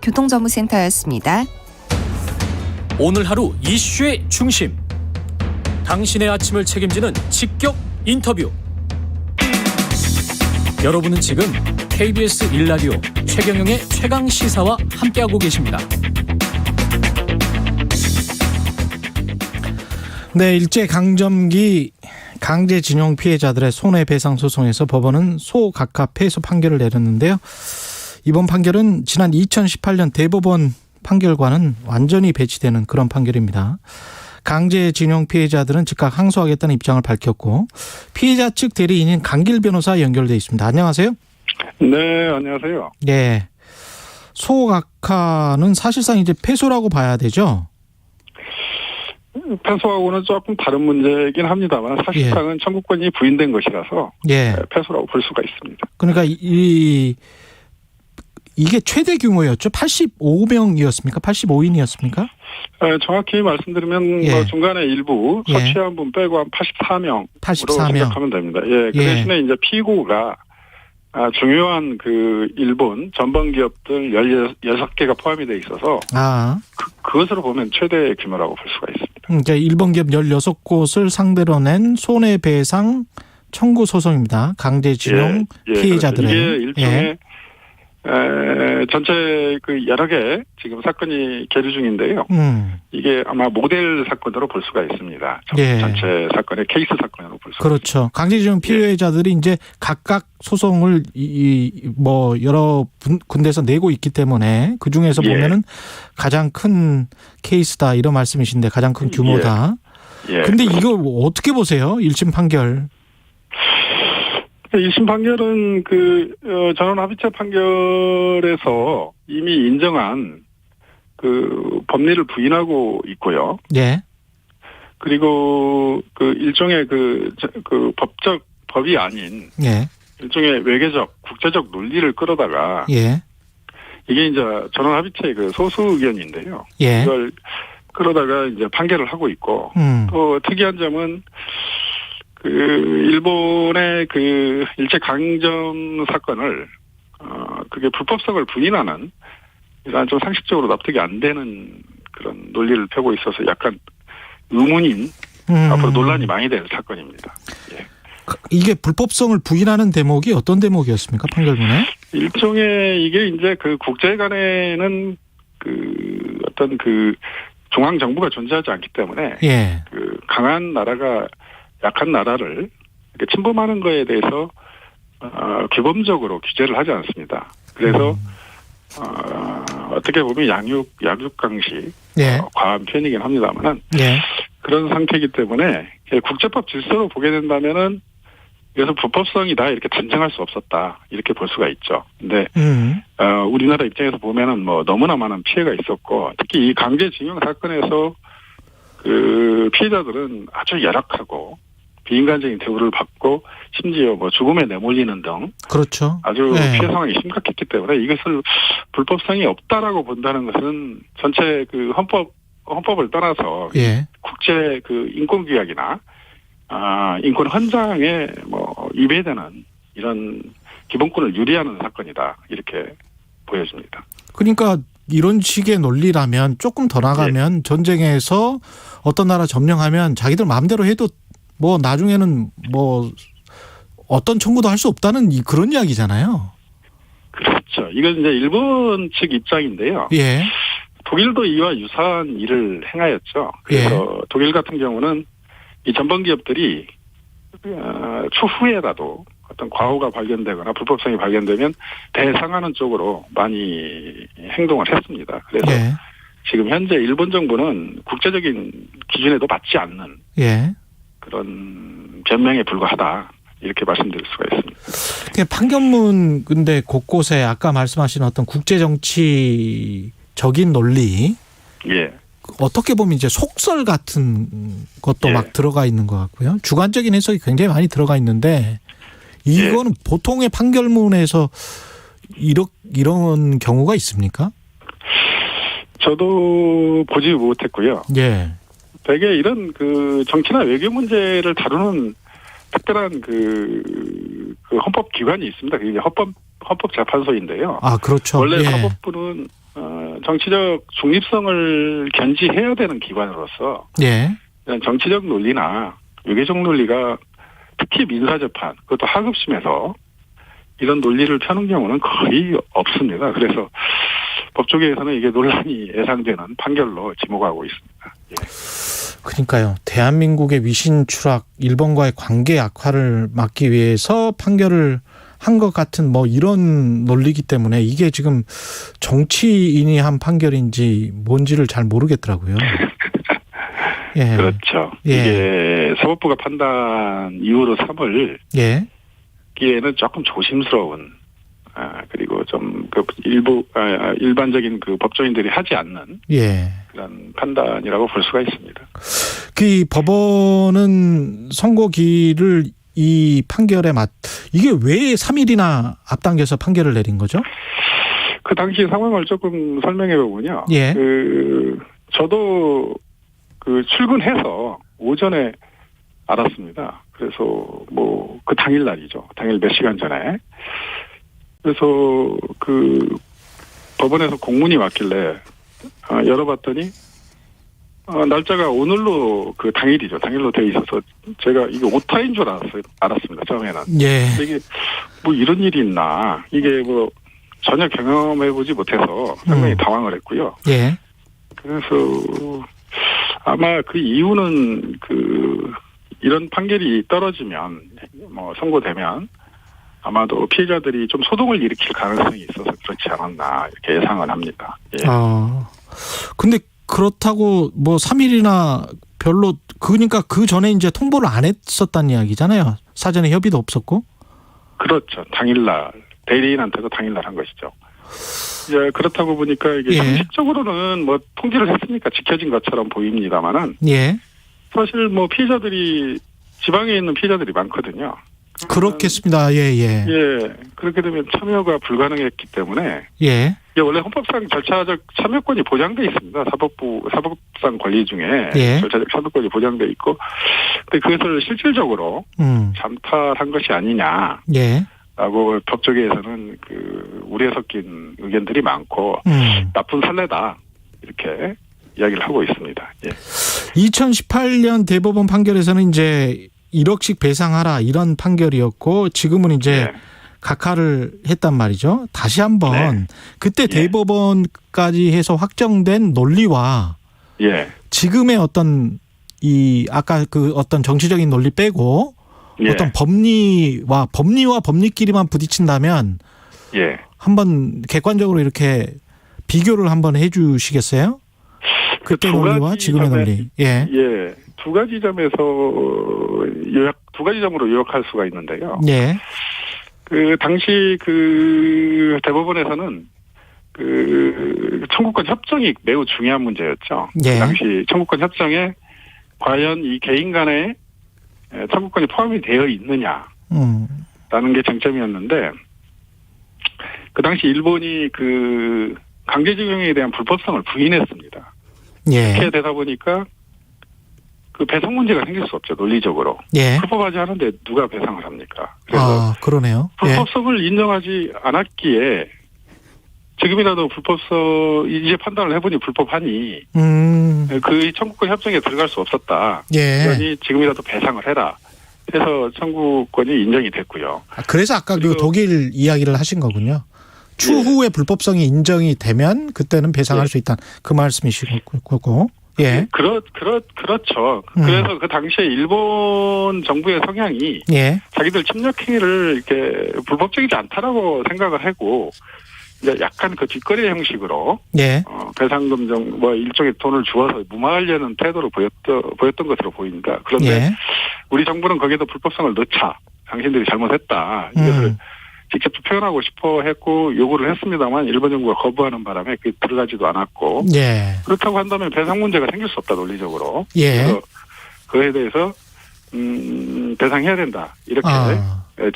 교통정보센터였습니다. 오늘 하루 이슈의 중심. 당신의 아침을 책임지는 직격 인터뷰. 여러분은 지금 KBS 1라디오 최경영의 최강시사와 함께하고 계십니다. 네, 일제강점기 강제징용 피해자들의 손해배상 소송에서 법원은 소각하 패소 판결을 내렸는데요. 이번 판결은 지난 2018년 대법원 판결과는 완전히 배치되는 그런 판결입니다. 강제징용 피해자들은 즉각 항소하겠다는 입장을 밝혔고, 피해자 측 대리인인 강길 변호사 연결돼 있습니다. 안녕하세요. 네, 안녕하세요. 네, 소각하는 사실상 이제 패소라고 봐야 되죠? 패소하고는 조금 다른 문제이긴 합니다만 사실상은 청구권이 부인된 것이라서 패소라고 볼 수가 있습니다. 그러니까 이게 최대 규모였죠? 85명이었습니까? 85인이었습니까? 정확히 말씀드리면 뭐 중간에 일부 서취한 분 빼고 한 84명으로 생각하면 됩니다. 그 대신에 이제 피고가 중요한 그 일본 전범 기업들 16개가 포함이 돼 있어서 그것으로 보면 최대 규모라고 볼 수가 있습니다. 그러니까 일본 기업 16곳을 상대로 낸 손해배상 청구 소송입니다. 강제징용 피해자들의. 이게 일종의 전체 그 여러 개 지금 사건이 계류 중인데요. 이게 아마 모델 사건으로 볼 수가 있습니다. 전체 사건의 케이스 사건으로 볼 수가 그렇죠. 있습니다. 강제징용 피해자들이 이제 각각 소송을 뭐 여러 군데에서 내고 있기 때문에 그 중에서 보면은 가장 큰 케이스다 이런 말씀이신데 가장 큰 규모다. 근데 이거 어떻게 보세요? 1심 판결. 1심 판결은 그 전원합의체 판결에서 이미 인정한 그 법리를 부인하고 있고요. 그리고 그 일종의 그 법이 아닌 일종의 외교적 국제적 논리를 끌어다가 이게 이제 전원합의체 그 소수 의견인데요. 이걸 끌어다가 이제 판결을 하고 있고 또 특이한 점은 그 일본의 그 일제 강점 사건을 그게 불법성을 부인하는 이런 좀 상식적으로 납득이 안 되는 그런 논리를 펴고 있어서 약간 의문인 앞으로 논란이 많이 될 사건입니다. 이게 불법성을 부인하는 대목이 어떤 대목이었습니까? 판결문에? 일종의 이게 이제 그 국제 간에는 그 어떤 그 중앙 정부가 존재하지 않기 때문에 그 강한 나라가 약한 나라를 이렇게 침범하는 거에 대해서 규범적으로 규제를 하지 않습니다. 그래서 어떻게 보면 약육강식 과한 표현이긴 합니다만은 그런 상태이기 때문에 국제법 질서로 보게 된다면은 그래서 불법성이다 이렇게 단정할 수 없었다 이렇게 볼 수가 있죠. 근데 우리나라 입장에서 보면은 뭐 너무나 많은 피해가 있었고 특히 이 강제징용 사건에서 그 피해자들은 아주 열악하고 비인간적인 대우를 받고 심지어 뭐 죽음에 내몰리는 등 아주 피해 상황이 심각했기 때문에 이것을 불법성이 없다라고 본다는 것은 전체 그 헌법을 떠나서 국제 그 인권 규약이나 인권 헌장에 뭐 위배되는 이런 기본권을 유리하는 사건이다 이렇게 보여집니다. 그러니까 이런 식의 논리라면 조금 더 나가면 전쟁에서 어떤 나라 점령하면 자기들 마음대로 해도 뭐 나중에는 뭐 어떤 청구도 할 수 없다는 그런 이야기잖아요. 그렇죠. 이건 이제 일본 측 입장인데요. 독일도 이와 유사한 일을 행하였죠. 그래서 독일 같은 경우는 이 전범 기업들이 추후에라도 어떤 과오가 발견되거나 불법성이 발견되면 배상하는 쪽으로 많이 행동을 했습니다. 그래서 지금 현재 일본 정부는 국제적인 기준에도 맞지 않는 그런 변명에 불과하다 이렇게 말씀드릴 수가 있습니다. 판결문 근데 곳곳에 아까 말씀하신 어떤 국제정치적인 논리 어떻게 보면 이제 속설 같은 것도 막 들어가 있는 것 같고요. 주관적인 해석이 굉장히 많이 들어가 있는데 이거는 보통의 판결문에서 이런 경우가 있습니까? 저도 보지 못했고요. 되게 이런 그 정치나 외교 문제를 다루는 특별한 그 헌법 기관이 있습니다. 그게 헌법재판소인데요. 그렇죠. 원래 사법부는 정치적 중립성을 견지해야 되는 기관으로서 예. 정치적 논리나 외교적 논리가 특히 민사재판, 그것도 하급심에서 이런 논리를 펴는 경우는 거의 없습니다. 그래서 법조계에서는 이게 논란이 예상되는 판결로 지목하고 있습니다. 예. 그러니까요. 대한민국의 위신 추락, 일본과의 관계 악화를 막기 위해서 판결을 한 것 같은 뭐 이런 논리이기 때문에 이게 지금 정치인이 한 판결인지 뭔지를 잘 모르겠더라고요. 예. 그렇죠. 예. 이게 사법부가 판단 이후로 3월 예. 기에는 조금 조심스러운 그리고 좀 그 일반적인 그 법조인들이 하지 않는 예. 그런 판단이라고 볼 수가 있습니다. 그 법원은 선고기를 이 판결에 이게 왜 3일이나 앞당겨서 판결을 내린 거죠? 그 당시 상황을 조금 설명해 보면요. 예. 저도 출근해서 오전에 알았습니다. 그래서 뭐 그 당일 날이죠. 당일 몇 시간 전에. 그래서 법원에서 공문이 왔길래 열어봤더니 날짜가 오늘로 당일이죠. 당일로 돼 있어서 제가 이게 오타인 줄 알았습니다. 처음에는. 예. 이게 뭐 이런 일이 있나. 이게 뭐 전혀 경험해보지 못해서 상당히 당황을 했고요. 예. 그래서 아마 그 이유는 이런 판결이 떨어지면 뭐 선고되면 아마도 피해자들이 좀 소동을 일으킬 가능성이 있어서 그렇지 않았나 이렇게 예상을 합니다. 예. 근데 그렇다고 뭐 3일이나 별로 그러니까 그 전에 이제 통보를 안 했었다는 이야기잖아요. 사전에 협의도 없었고. 그렇죠. 당일날 대리인한테도 당일날 한 것이죠. 이제 그렇다고 보니까 이게 상식적으로는 뭐 통지를 했으니까 지켜진 것처럼 보입니다만은 예. 사실 뭐 피해자들이 지방에 있는 피해자들이 많거든요. 그렇겠습니다. 예예. 예. 그렇게 되면 참여가 불가능했기 때문에 예. 이게 원래 헌법상 절차적 참여권이 보장돼 있습니다. 사법상 권리 중에 절차적 참여권이 보장돼 있고, 근데 그것을 실질적으로 잠탈한 것이 아니냐. 예. 라고 법조계에서는 우려에 섞인 의견들이 많고 나쁜 선례다 이렇게 이야기를 하고 있습니다. 예. 2018년 대법원 판결에서는 이제 1억씩 배상하라 이런 판결이었고 지금은 이제 각하를 했단 말이죠. 다시 한번 그때 대법원까지 해서 확정된 논리와 지금의 어떤 아까 어떤 정치적인 논리 빼고 어떤 법리와 법리끼리만 부딪힌다면 한번 객관적으로 이렇게 비교를 한번 해 주시겠어요? 그때 논리와 지금의 논리. 예. 두 가지 점에서 두 가지 점으로 요약할 수가 있는데요. 예. 당시 대법원에서는 청구권 협정이 매우 중요한 문제였죠. 예. 당시 청구권 협정에 과연 이 개인 간의 청구권이 포함이 되어 있느냐라는 게 쟁점이었는데 그 당시 일본이 강제징용에 대한 불법성을 부인했습니다. 이렇게 되다 보니까 배상 문제가 생길 수 없죠. 논리적으로. 불법하지 않은데 누가 배상을 합니까? 그래서 그러네요. 불법성을 인정하지 않았기에 지금이라도 이제 판단을 해보니 불법하니 그 청구권 협정에 들어갈 수 없었다. 그러니 지금이라도 배상을 해라. 해서 청구권이 인정이 됐고요. 그래서 아까 독일 이야기를 하신 거군요. 추후에 불법성이 인정이 되면 그때는 배상할 수 있다. 그 말씀이시고. 예. 그렇죠. 그래서 그 당시에 일본 정부의 성향이 자기들 침략 행위를 이렇게 불법적이지 않다라고 생각을 하고 이제 약간 뒷거래 형식으로 배상금 일종의 돈을 주어서 무마하려는 태도를 보였던 것으로 보입니다. 그런데 우리 정부는 거기에도 불법성을 넣자. 당신들이 잘못했다. 이것을 직접 표현하고 싶어 했고 요구를 했습니다만 일본 정부가 거부하는 바람에 그게 들어가지도 않았고 그렇다고 한다면 배상 문제가 생길 수 없다 논리적으로. 그래서 그에 대해서 배상해야 된다. 이렇게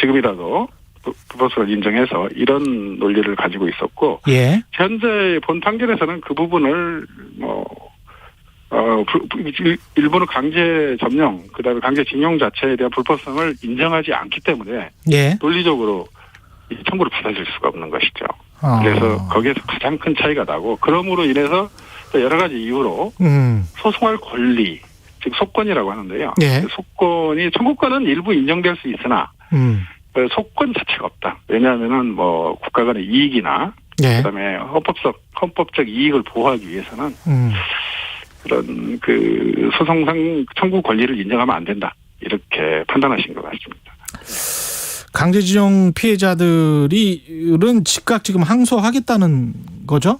지금이라도 불법성을 인정해서 이런 논리를 가지고 있었고 현재 본 판결에서는 그 부분을 일본의 강제 점령 그다음에 강제 징용 자체에 대한 불법성을 인정하지 않기 때문에 논리적으로 이 청구를 받아들일 수가 없는 것이죠. 그래서 거기에서 가장 큰 차이가 나고 그럼으로 인해서 또 여러 가지 이유로 소송할 권리, 즉 소권이라고 하는데요. 예. 소권이 청구권은 일부 인정될 수 있으나 소권 자체가 없다. 왜냐하면은 뭐 국가 간의 이익이나 예. 그다음에 헌법적 이익을 보호하기 위해서는 그런 그 소송상 청구 권리를 인정하면 안 된다. 이렇게 판단하신 것 같습니다. 강제징용 피해자들은 즉각 지금 항소하겠다는 거죠?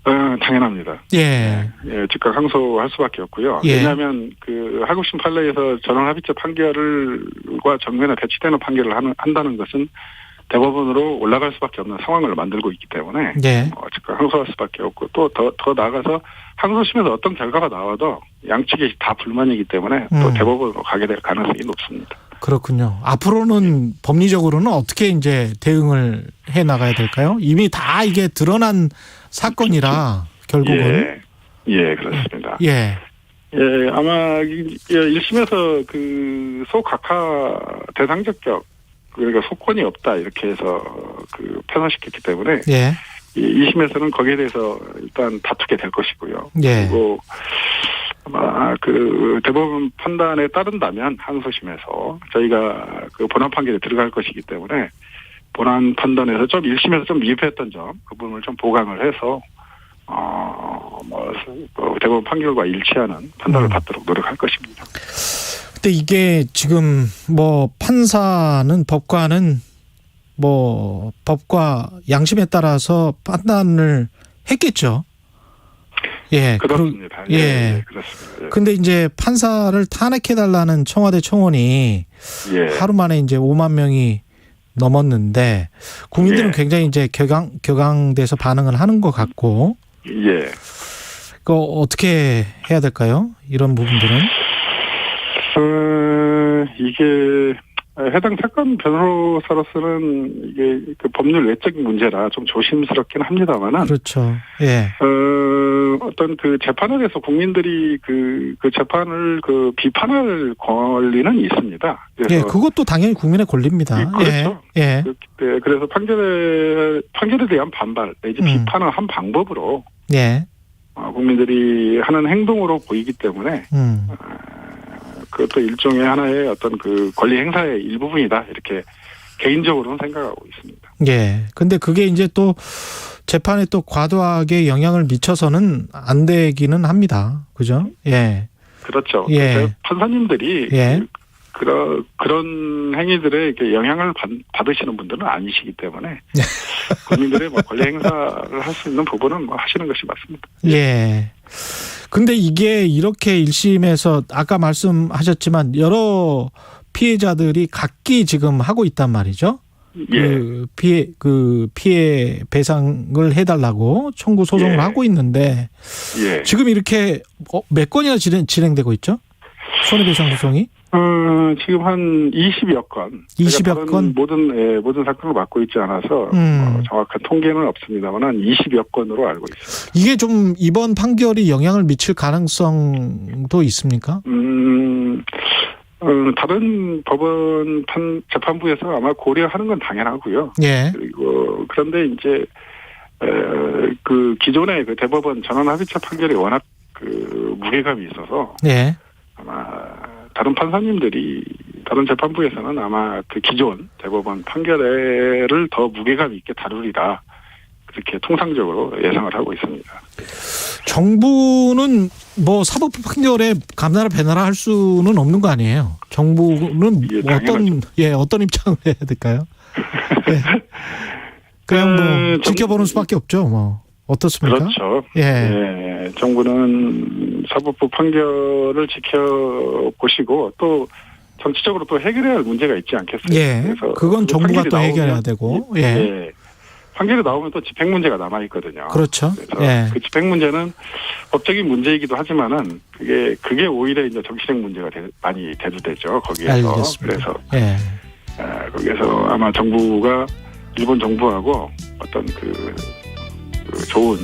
당연합니다. 예. 예, 즉각 항소할 수밖에 없고요. 예. 왜냐하면 그 하급심 판례에서 전원합의체 판결과 정면에 배치되는 판결을 한다는 것은 대법원으로 올라갈 수밖에 없는 상황을 만들고 있기 때문에 예. 즉각 항소할 수밖에 없고 또 더 나아가서 항소심에서 어떤 결과가 나와도 양측이 다 불만이기 때문에 또 대법원으로 가게 될 가능성이 높습니다. 그렇군요. 앞으로는 법리적으로는 어떻게 이제 대응을 해 나가야 될까요? 이미 다 이게 드러난 사건이라 결국은. 예, 그렇습니다. 예. 예, 아마 1심에서 그 소각하 대상적격 그러니까 소권이 없다 이렇게 해서 그 편성시켰기 때문에 예. 2심에서는 거기에 대해서 일단 다투게 될 것이고요. 예. 그리고 아마 그 대법원 판단에 따른다면 항소심에서 저희가 그 본안 판결에 들어갈 것이기 때문에 본안 판단에서 좀 1심에서 좀 미흡했던 점 그 부분을 좀 보강을 해서 대법원 판결과 일치하는 판단을 받도록 노력할 것입니다. 근데 이게 지금 뭐 판사는 법관은 뭐 법과 양심에 따라서 판단을 했겠죠. 예. 그렇습니다. 예. 그렇습니다. 예. 근데 이제 판사를 탄핵해달라는 청와대 청원이 하루 만에 이제 5만 명이 넘었는데 국민들은 굉장히 이제 격앙돼서 반응을 하는 것 같고. 예. 그 어떻게 해야 될까요? 이런 부분들은? 이게 해당 사건 변호사로서는 이게 그 법률 외적인 문제라 좀 조심스럽긴 합니다만은. 그렇죠. 예. 어떤 그 재판을 해서 국민들이 그 재판을 그 비판할 권리는 있습니다. 그래서 예, 그것도 당연히 국민의 권리입니다. 그렇죠. 예. 그래서 판결에 대한 반발 내지 비판을 한 방법으로. 예. 국민들이 하는 행동으로 보이기 때문에. 그것도 일종의 하나의 어떤 그 권리 행사의 일부분이다. 이렇게 개인적으로는 생각하고 있습니다. 예. 근데 그게 이제 또 재판에 또 과도하게 영향을 미쳐서는 안 되기는 합니다. 그죠? 예. 그렇죠. 예. 판사님들이 예. 그런 행위들에 이렇게 영향을 받으시는 분들은 아니시기 때문에 국민들의 뭐 권리 행사를 할 수 있는 부분은 뭐 하시는 것이 맞습니다. 예. 근데 이게 이렇게 1심에서 아까 말씀하셨지만 여러 피해자들이 각기 지금 하고 있단 말이죠. 예. 그 피해 배상을 해달라고 청구 소송을 하고 있는데 지금 이렇게 몇 건이나 진행되고 있죠? 손해배상 소송이? 지금 한 20여 건. 20여 건? 모든 사건을 맡고 있지 않아서 정확한 통계는 없습니다만 한 20여 건으로 알고 있습니다. 이게 좀 이번 판결이 영향을 미칠 가능성도 있습니까? 다른 법원 재판부에서 아마 고려하는 건 당연하고요. 예. 그리고 그런데 이제 그 기존의 그 대법원 전원합의체 판결이 워낙 그 무게감이 있어서 예. 아마 다른 판사님들이 다른 재판부에서는 아마 그 기존 대법원 판결을 더 무게감 있게 다루리라 그렇게 통상적으로 예상을 하고 있습니다. 정부는 뭐 사법부 판결에 감나라 배나라 할 수는 없는 거 아니에요? 정부는 어떤 입장을 해야 될까요? 예. 그냥 뭐 지켜보는 수밖에 없죠. 뭐 어떻습니까? 그렇죠. 예. 정부는 사법부 판결을 지켜보시고 또 정치적으로 또 해결해야 할 문제가 있지 않겠어요? 예. 그래서 그건 정부가 또 해결해야 되고. 예. 판결이 나오면 또 집행 문제가 남아 있거든요. 그렇죠. 그래서 예. 그 집행 문제는 법적인 문제이기도 하지만은 그게 오히려 이제 정치적 문제가 많이 대두되죠. 거기에서. 알겠습니다. 그래서 거기에서 아마 정부가 일본 정부하고 어떤 그 좋은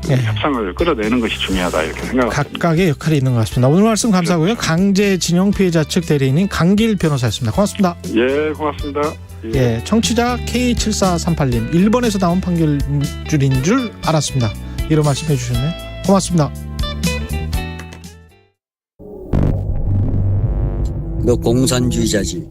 협상을 끌어내는 것이 중요하다 이렇게 생각합니다. 각각의 역할이 있는 것 같습니다. 오늘 말씀 감사하고요. 강제징용 피해자 측 대리인인 강길 변호사였습니다. 고맙습니다. 예, 고맙습니다. 예, 청취자 K7438님, 일본에서 나온 판결줄인 줄 알았습니다. 이런 말씀해 주셨네요. 고맙습니다. 너 공산주의자지.